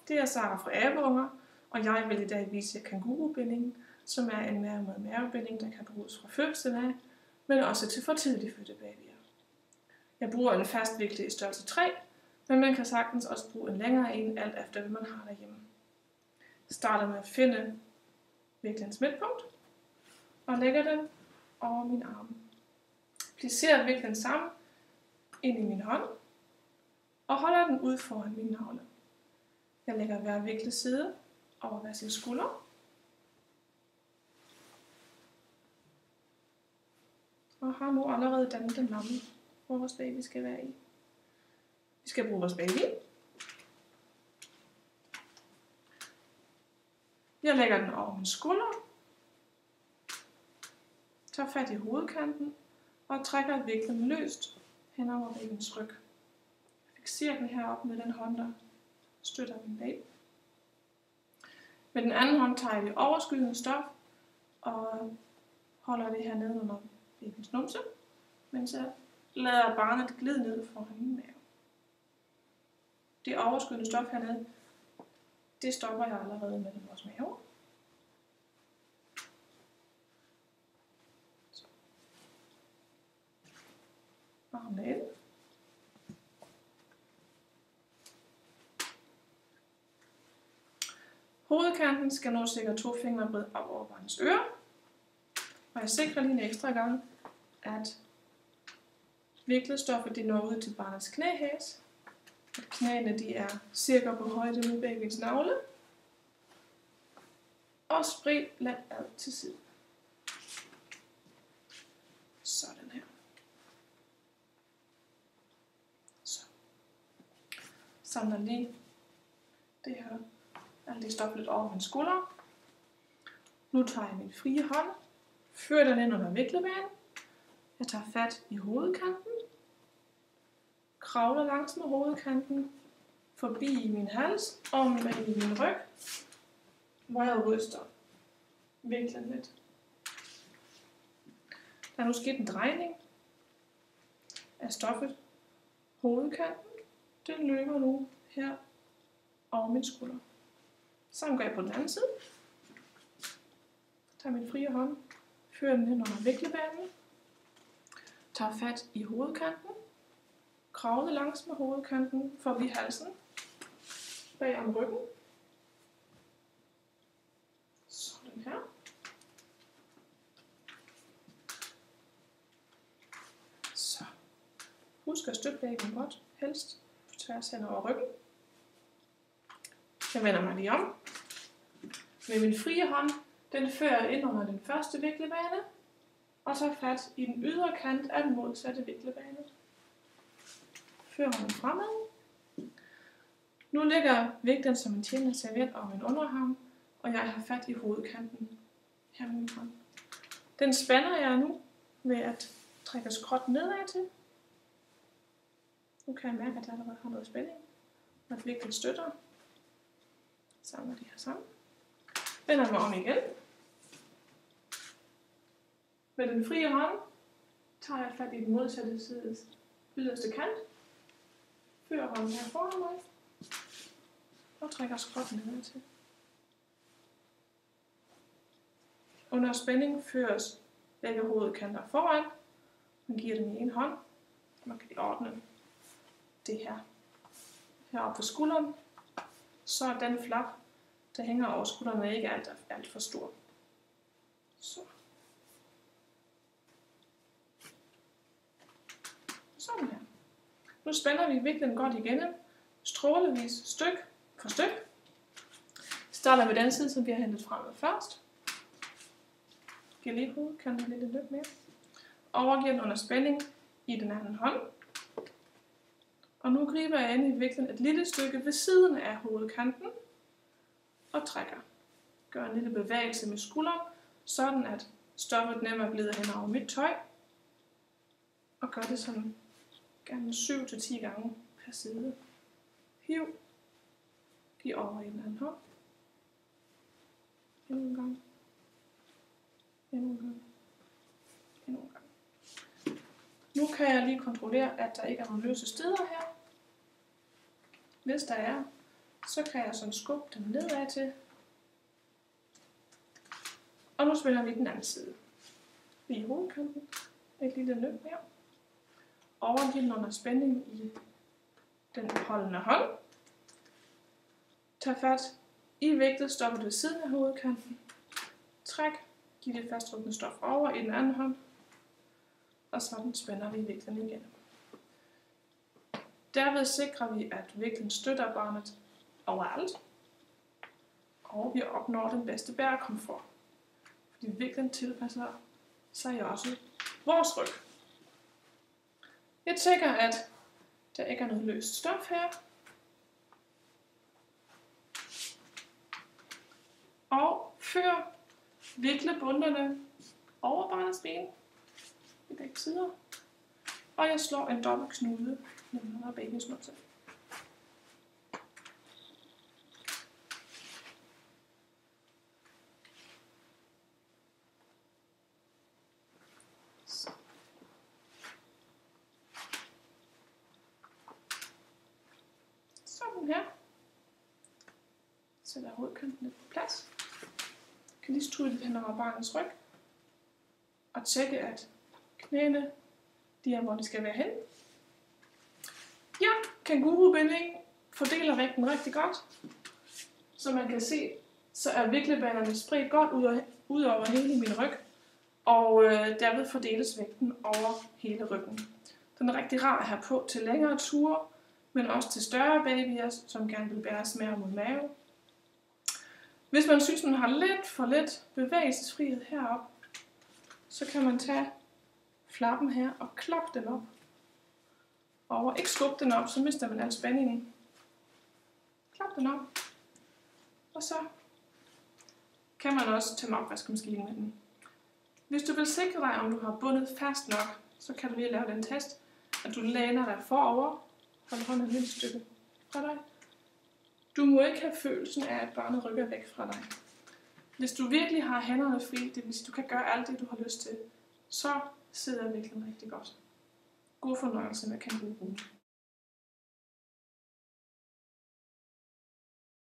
Det er Sara fra Abeunger, og jeg vil i dag vise jer kangurubindingen, som er en mave-med-mave-binding, der kan bruges fra fødslen af, men også til for tidligt fødte babyer. Jeg bruger en fast vikle i størrelse 3, men man kan sagtens også bruge en længere en, alt efter hvad man har derhjemme. Jeg starter med at finde viklens midtpunkt, og lægger den over min arm. Placerer viklen sammen ind i min hånd, og holder den ud foran min navle. Jeg lægger hver vikleside over hver sin skulder, og har nu allerede dannet den lomme, hvor vores baby skal være i. Vi skal bruge vores baby. Jeg lægger den over min skulder, tager fat i hovedkanten og trækker viklen løst hen over babyens ryg. Fikserer den heroppe med den hånd, der støtter min baby. Med den anden hånd tager jeg det overskydende stof og holder det her nede under babyens numse, mens jeg lader barnet glide ned foran min mave. Det overskydende stof hernede, det stopper jeg allerede med vores mave. Armene ind. Hovedkanten skal nå cirka 2 fingerbred op over barnets øre. Og jeg sikrer lige en ekstra gang, at viklestoffet det når ud til barnets knæhæs. At knæene de er cirka på højde med babyens navle. Og spred let ad til siden. Sådan her. Så. Samler lige det her, alt det stof lidt over min skulder. Nu tager jeg min frie hånd, fører den ind under viklebanen. Jeg tager fat i hovedkanten, kravler langs med hovedkanten, forbi min hals og med i min ryg, hvor jeg ryster viklen lidt. Der er nu sket en drejning af stoffet. Hovedkanten, den løber nu her over min skulder. Samme gør jeg på den anden side. Tager min frie hånd, fører den hen under viklebanen, tager fat i hovedkanten, kravler langs med hovedkanten forbi halsen, bag om ryggen. Sådan her. Så. Husk at støtte babyen godt, helst på tværs hen over ryggen. Jeg vender mig lige om. Med min frie hånd, den fører ind under den første viklebane, og tager fat i den ydre kant af den modsatte viklebane. Fører hånden fremad. Nu ligger viklen som en tjenende serviet over min underarm, og jeg har fat i hovedkanten her med min hånd. Den spænder jeg nu ved at trække skråt nedad til. Nu kan jeg mærke, at jeg allerede har noget spænding, og at viklen støtter. Samler de her sammen. Vender mig om igen. Med den frie hånd tager jeg fat i den modsatte sides yderste kant. Fører hånden her foran mig. Og trækker skråt nedad til. Under spænding føres begge hovedkanter foran. Man giver dem i en hånd. Man kan ordne det her heroppe på skulderen. Så er den flap, der hænger over skuldrene, ikke alt for stor. Så. Sådan her. Nu spænder vi viklen godt igennem, strålevis styk for styk. Starter ved den side, som vi har hentet frem først. Giver lige hovedkanten lidt løb mere. Overgiver den under spænding i den anden hånd. Og nu griber jeg ind i viklen et lille stykke ved siden af hovedkanten og trækker. Gør en lille bevægelse med skulderen, sådan at stoffet nemmere glider hen over mit tøj. Og gør det sådan gerne 7-10 gange per side. Hiv. Giv over i den anden hånd. Endnu en gang. Endnu en gang. Endnu en gang. Nu kan jeg lige kontrollere, at der ikke er nogen løse steder her. Hvis der er, Så kan jeg sådan skubbe den nedad til. Og nu spænder vi den anden side. Lige i hovedkanten. Et lille nøk mere. Overgiv den under spænding i den holdende hånd. Tag fat i vægtet, stopper ved siden af hovedkanten. Træk, giv det fastrykkende stof over i den anden hånd. Og sådan spænder vi viklen igen. Derved sikrer vi, at viklen støtter barnet overalt. Og vi opnår den bedste bærekomfort. Fordi viklen tilpasser sig også vores ryg. Jeg tjekker, at der ikke er noget løst stof her. Og fyr viklebunderne over barnets ben i begge sider. Og jeg slår en dobbelt knude under babyens numse. Sådan her. Sætter hovedkanten lidt på plads. Jeg kan lige stryge lidt hen over barnets ryg. Og tjekke, at knæene de er, hvor de skal være hen. Ja, kængurubinding fordeler vægten rigtig godt. Som man kan se, så er viklebanerne spredt godt ud over hele min ryg. Og derved fordeles vægten over hele ryggen. Den er rigtig rar at have på til længere ture, men også til større babyer, som gerne vil bæres mere mod mave. Hvis man synes, man har lidt for lidt bevægelsesfrihed heroppe, så kan man tage flappen her og klappe den op. Og ikke skubbe den op, så mister man al spændingen. Klap den op. Og så kan man også tømme opvaskemaskinen med den. Hvis du vil sikre dig, om du har bundet fast nok, så kan du lige lave den test, at du læner dig forover. Hold hånden et lille stykke fra dig. Du må ikke have følelsen af, at barnet rykker væk fra dig. Hvis du virkelig har hænderne fri, det vil sige, du kan gøre alt det, du har lyst til, så sidder viklen rigtig godt. God fornøjelse med kænguruen.